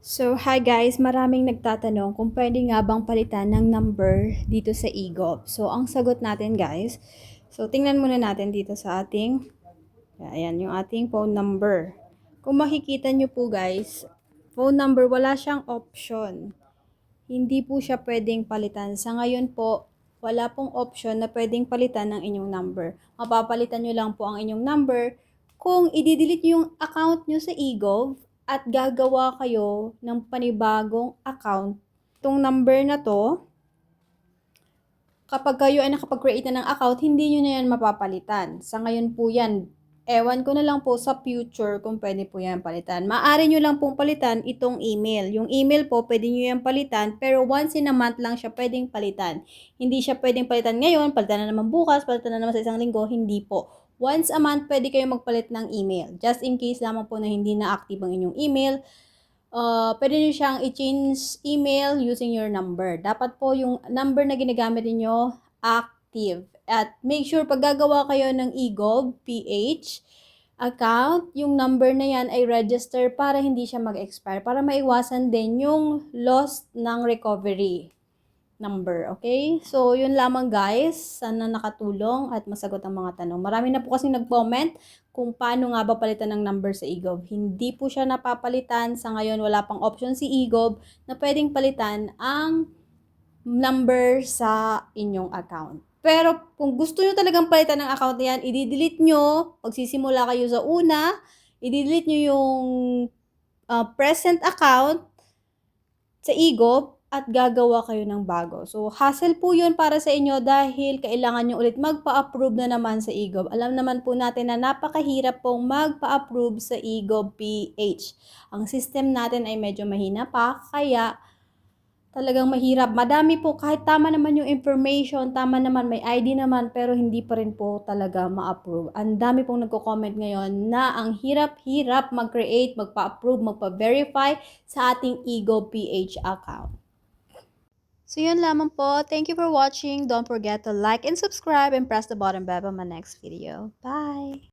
So, hi guys! Maraming nagtatanong kung pwede nga bang palitan ng number dito sa eGov. So, ang sagot natin guys, so tingnan muna natin dito sa ating, ayan yung ating phone number. Kung makikita nyo po guys, phone number wala siyang option. Hindi po siya pwedeng palitan. Sa ngayon po, wala pong option na pwedeng palitan ng inyong number. Mapapalitan nyo lang po ang inyong number kung i-delete nyo yung account nyo sa eGov at gagawa kayo ng panibagong account. Itong number na to, kapag kayo ay nakapag-create na ng account, hindi nyo na yan mapapalitan. Sa ngayon po yan, ewan ko na lang po sa future kung pwede po yan palitan. Maaari nyo lang pong palitan itong email. Yung email po, pwede nyo yan palitan, pero once in a month lang siya pwedeng palitan. Hindi siya pwedeng palitan ngayon, palitan na naman bukas, palitan na naman sa isang linggo, hindi po. Once a month, pwede kayo magpalit ng email. Just in case lamang po na hindi na active ang inyong email, pwede nyo siyang i-change email using your number. Dapat po yung number na ginagamit niyo active. At make sure pag gagawa kayo ng eGov PH account, yung number na yan ay register para hindi siya mag-expire. Para maiwasan din yung loss ng recovery number. Okay? So, yun lamang guys. Sana nakatulong at masagot ang mga tanong. Marami na po kasi nag-comment kung paano nga ba palitan ng number sa eGov. Hindi po siya napapalitan. Sa ngayon, wala pang option si eGov na pwedeng palitan ang number sa inyong account. Pero kung gusto nyo talagang palitan ng account na yan, i-delete nyo, pagsisimula kayo sa una, i-delete nyo yung present account sa eGov at gagawa kayo ng bago. So, hassle po yun para sa inyo dahil kailangan nyo ulit magpa-approve na naman sa eGov. Alam naman po natin na napakahirap pong magpa-approve sa eGov PH. Ang system natin ay medyo mahina pa, kaya talagang mahirap. Madami po, kahit tama naman yung information, tama naman, may ID naman, pero hindi pa rin po talaga ma-approve. Ang dami pong nagko-comment ngayon na ang hirap-hirap mag-create, magpa-approve, magpa-verify sa ating eGov PH account. So yun lamang po. Thank you for watching. Don't forget to like and subscribe and press the button bell on my next video. Bye!